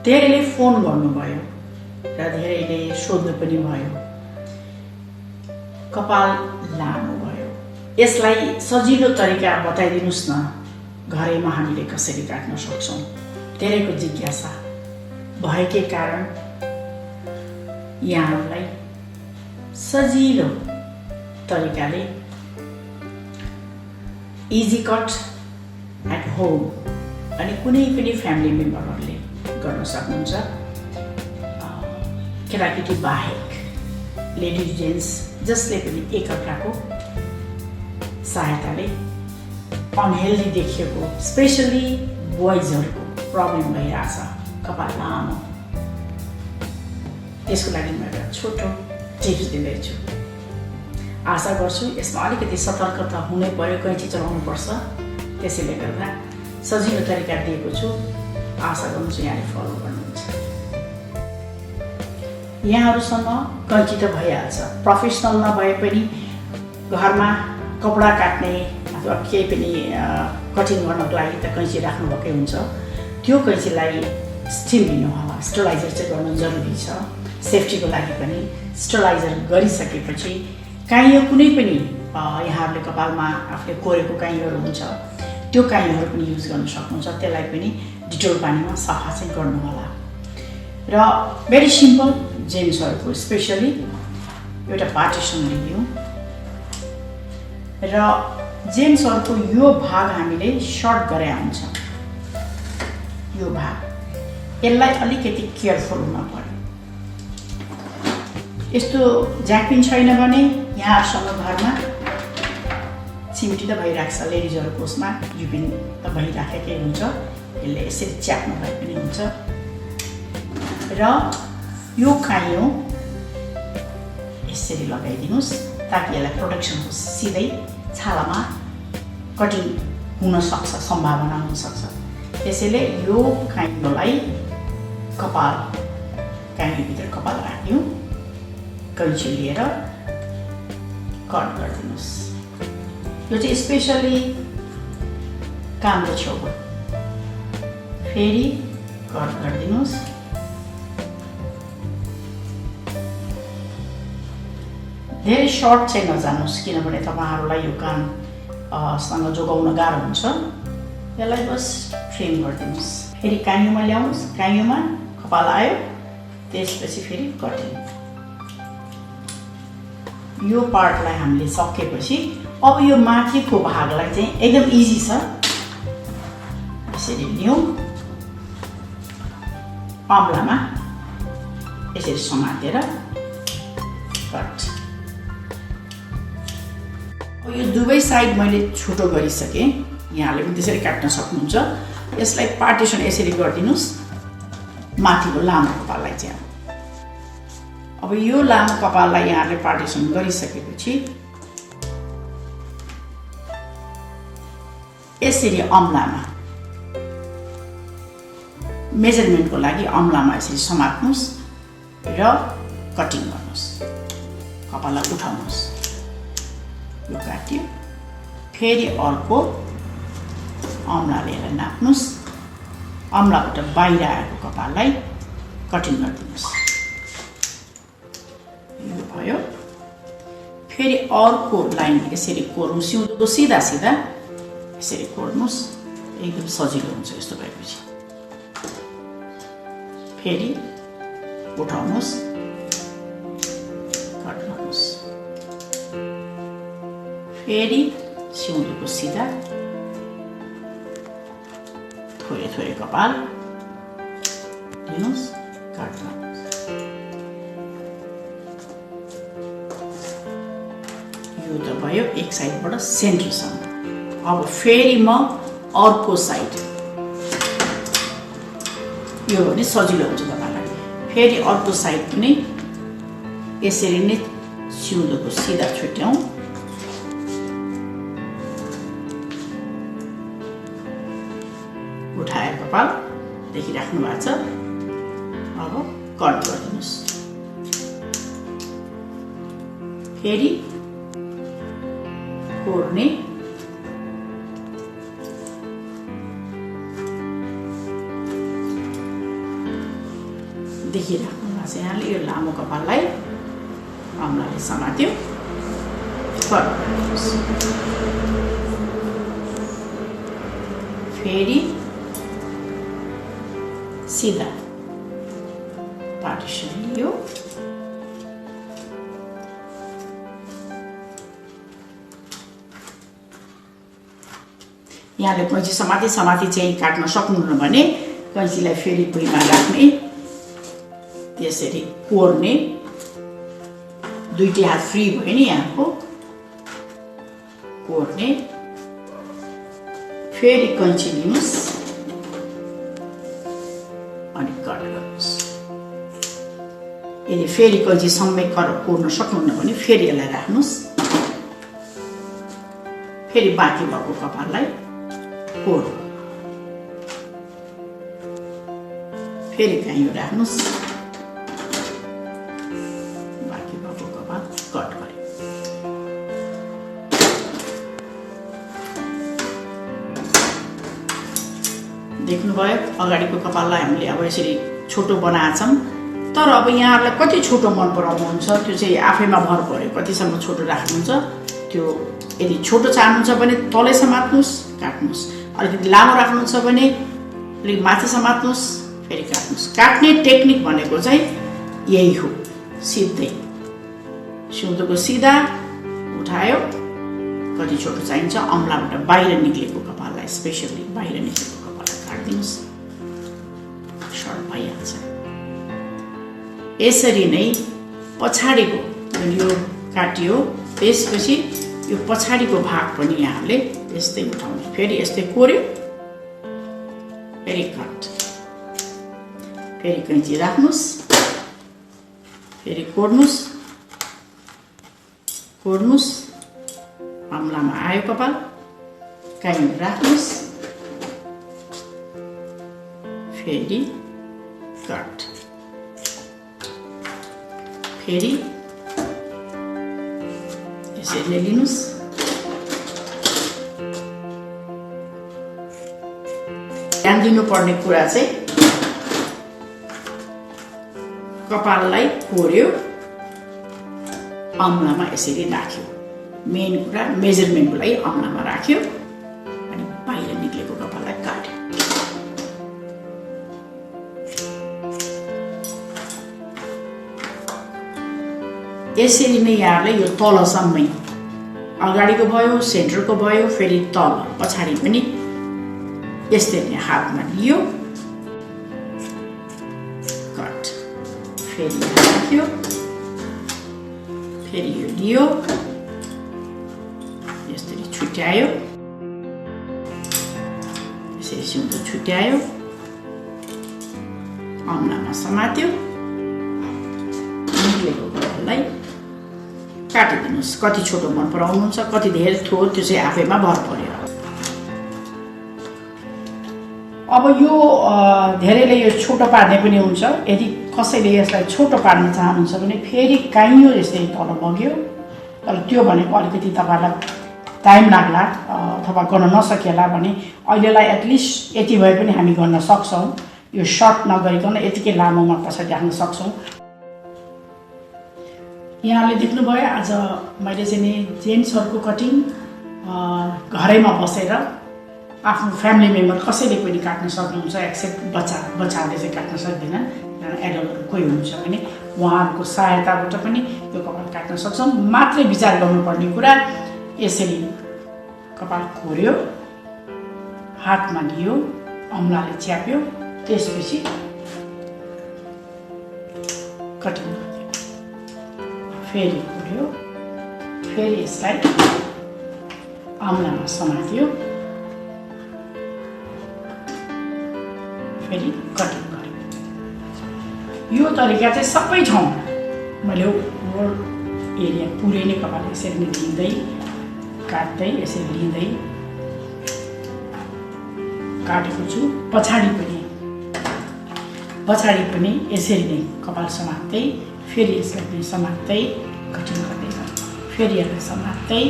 धेरैले फोन गर्नुभयो र धेरैले सोध्नु पनि भयो। कपाल लामो भयो, यसलाई सजिलो तरिका बताइदिनुस् न, घरैमा हामीले कसरी काट्न सक्छौँ? धेरैको जिज्ञासा भएकै कारण यहाँहरूलाई सजिलो तरिकाले इजी कट एट होम अनि कुनै पनि फ्यामिली मेम्बरहरूले गर्न सक्नुहुन्छ। केटाकेटी बाहेक लेडिज जेन्ट्स जसले पनि एकअर्काको सहायताले अनहेल्दी देखिएको स्पेसली बोइजहरूको प्रब्लम भइरहेछ कपाल लामो, त्यसको लागि म एउटा छोटो टिप्स दिँदैछु। आशा गर्छु यसमा अलिकति सतर्कता हुनै पर्यो, कैँची चलाउनु पर्छ, त्यसैले गर्दा सजिलो तरिका दिएको छु। आशा गर्छु यहाँले फलो गर्नुहुन्छ। यहाँहरूसँग कैँची त भइहाल्छ, प्रोफेसनल नभए पनि घरमा कपडा काट्ने अथवा केही पनि कटिङ गर्नको लागि त कैँची राख्नुभएकै हुन्छ। त्यो कैँचीलाई स्टिल लिनुहोला, स्टरलाइजर चाहिँ गर्नु जरुरी छ। सेफ्टीको लागि पनि स्टरलाइजर गरिसकेपछि काइयो कुनै पनि यहाँहरूले कपालमा आफूले कोरेको काइयोहरू हुन्छ, त्यो काइयोहरू पनि युज गर्न सक्नुहुन्छ। त्यसलाई पनि डिटोल पानीमा सफा चाहिँ गर्नुहोला। र भेरी सिम्पल जेन्ट्सहरूको स्पेसली एउटा पार्टिसन लियो र जेन्ट्सहरूको यो भाग हामीले सर्ट गरे हुन्छ, यो भाग यसलाई अलिकति केयरफुल हुन पर्यो। यस्तो ज्याकपिन छैन भने यहाँहरूसँग घरमा चिम्टी त भइरहेको छ, लेडिजहरूको उसमा युपिन त भइराखेकै हुन्छ, यसले यसरी च्याप्नु भए पनि हुन्छ। र यो काइयो यसरी लगाइदिनुहोस् ताकि यसलाई प्रोटेक्सन होस्, सिधै छालामा कटिङ हुन सक्छ, सम्भावना हुन सक्छ। त्यसैले यो काइयोलाई काइयोभित्र कपाल राख्यो, कैँची लिएर कट गरिदिनुहोस्। यो चाहिँ स्पेसली काम्रो छेउमा फेरि कट गरिदिनुहोस्। धेरै सर्ट चाहिँ नजानुहोस्, किनभने तपाईँहरूलाई यो कानसँग जोगाउन गाह्रो हुन्छ। यसलाई बस ट्रिम गरिदिनुहोस्। फेरि काइयोमा ल्याउनुहोस्, काइयोमा कपाल आयो, त्यसपछि फेरि कटिङ। यो पार्टलाई हामीले सकेपछि अब यो माथिको भागलाई चाहिँ एकदम इजी छ, यसरी लियौँ, अम्लामा यसरी समातेर कट। यो दुवै साइड मैले छोटो गरिसकेँ, यहाँले पनि त्यसरी काट्न सक्नुहुन्छ। यसलाई पार्टिसन यसरी गरिदिनुहोस्, माथिको लामो कपाललाई चाहिँ। अब यो लामो कपाललाई यहाँले पार्टिसन गरिसकेपछि यसरी अम्लामा मेजरमेन्टको लागि अम्लामा यसरी समात्नुहोस् र कटिङ गर्नुहोस्। कपाललाई उठाउनुहोस्, यो काट्यो, फेरि अर्को अम्लाले यसलाई नाप्नुहोस्, अम्लाबाट बाहिर आएको कपाललाई कटिङ गरिदिनुहोस्। यो भयो। फेरि अर्को लाइन यसरी कोर्नु, सिउँदोको सिधा सिधा यसरी कोर्नुहोस्, एकदम सजिलो हुन्छ यस्तो भएपछि। फेरि उठाउनुहोस्, कट गर्नुहोस्, फेरि सिउँदोको सिधा थोरै थोरै कपाल लिनुहोस्, कट गर्नुहोस्। यो त भयो एक साइडबाट सेन्टरसम्म। अब फेरि म अर्को साइड, यो भने सजिलो हुन्छ तपाईँलाई। फेरि अर्को साइड पनि यसरी नै सिउँदोको सिधा छुट्याउँ, उठाएर कपाल देखिराख्नु भएको छ। अब कट गरिदिनुहोस्, फेरि कोर्ने, देखिराख्नु भएको छ यहाँले। यो लामो कपाललाई अम्लाले समात्यो, फेरि सिधा पार्टिसन लियो, यहाँले कैँची समाती चाहिँ काट्न सक्नुहुन्न भने कैँचीलाई फेरि भुइँमा राख्ने, त्यसरी कोर्ने, दुईटै हात फ्री भयो नि यहाँको, कोर्ने, फेरि कैँची लिनुहोस् अनि कट गर्नुहोस्। यदि फेरि कैँची सम्मै कोर्न सक्नुहुन्न भने फेरि यसलाई राख्नुहोस्, फेरि बाँकी भएको कपाललाई कोर्नु, फेरि काहीँ राख्नुहोस्, बाँकी भएको कपाल कट गर्यो। देख्नुभयो अगाडिको कपाललाई हामीले अब यसरी छोटो बनाएछौँ, तर अब यहाँहरूलाई कति छोटो मन पराउनुहुन्छ त्यो चाहिँ आफैमा भर पर्यो, कतिसम्म छोटो राख्नुहुन्छ। त्यो यदि छोटो चाहनुहुन्छ भने तलै समात्नुहोस्, काट्नुहोस्, अलिकति लामो राख्नुहुन्छ भने अलिक माथि समात्नुहोस्, फेरि काट्नुहोस्। काट्ने टेक्निक भनेको चाहिँ यही हो, सिधै सिउँदोको सिधा उठायो, कति छोटो चाहिन्छ अम्लाबाट बाहिर निक्लेको कपाललाई, स्पेसली बाहिर निक्लेको कपाललाई काट्दिनुहोस्, सर्ट भइहाल्छ। यसरी नै पछाडिको यो काटियो, त्यसपछि यो पछाडिको भाग पनि यहाँले यस्तै उठाउनु, फेरि यस्तै कोर्यो, फेरि कट, फेरि कैँची राख्नुहोस्, फेरि कोर्नुहोस्, अम्लामा आयो कपाल, काहीँ राख्नुहोस्, फेरि कट, फेरि यसरी लिनुहोस्, ध्यान दिनुपर्ने कुरा चाहिँ कपाललाई कोर्यो, अम्लामा यसरी राख्यो, मेन कुरा मेजरमेन्टको लागि अम्लामा राख्यो अनि बाहिर निक्लेको कपाललाई काट्यो। यसरी नै यहाँले यो तलसम्मै, अगाडिको भयो, सेन्टरको भयो, फेरि तल पछाडि पनि यस्तै नै हातमा लियो, कट, फेरि राख्यो, फेरि यो लियो, यसरी छुट्यायो, यसरी सिउँदो छुट्यायो, अम्लामा समात्यो, निक्लेको कपाललाई काटिदिनुहोस्। कति छोटो मन पराउनुहुन्छ, कति धेरै थोर, त्यो चाहिँ आफैमा भर पर्यो। अब यो धेरैले यो छोटो पार्ने पनि हुन्छ, यदि कसैले यसलाई छोटो पार्न चाहनुहुन्छ भने फेरि काइयो यस्तै तल बग्यो, तर त्यो भनेको अलिकति तपाईँलाई टाइम लाग्ला अथवा गर्न नसकेला भने अहिलेलाई एटलिस्ट यति भए पनि हामी गर्न सक्छौँ। यो सर्ट नगरिकन यतिकै लामोमा पछाडि राख्न सक्छौँ। यहाँले देख्नुभयो आज मैले चाहिँ नि जेन्ट्सहरूको कटिङ घरैमा बसेर आफ्नो फ्यामिली मेम्बर कसैले पनि काट्न सक्नुहुन्छ, एक्सेप्ट बच्चाहरूले चाहिँ काट्न सक्दैन, एडल्टहरू कोही हुनुहुन्छ भने उहाँहरूको सहायताबाट पनि यो कपाल काट्न सक्छौँ। मात्रै विचार गर्नुपर्ने कुरा यसरी कपाल कोर्यो, हातमा लियो, अम्लाले च्याप्यो, त्यसपछि कटिङ गरिदियो, फेरि कोर्यो, फेरि यसलाई अम्लामा समात्यो, फेरि कटिङ गर्यो। यो तरिका चाहिँ सबै ठाउँ मैले होल एरिया पुरै नै कपाल यसरी नै लिँदै काट्दै यसरी लिँदै काटेको छु। पछाडि पनि यसरी नै कपाल समात्दै फेरि यसलाई पनि समात्दै कटिङ गर्दै फेरि यसलाई समात्दै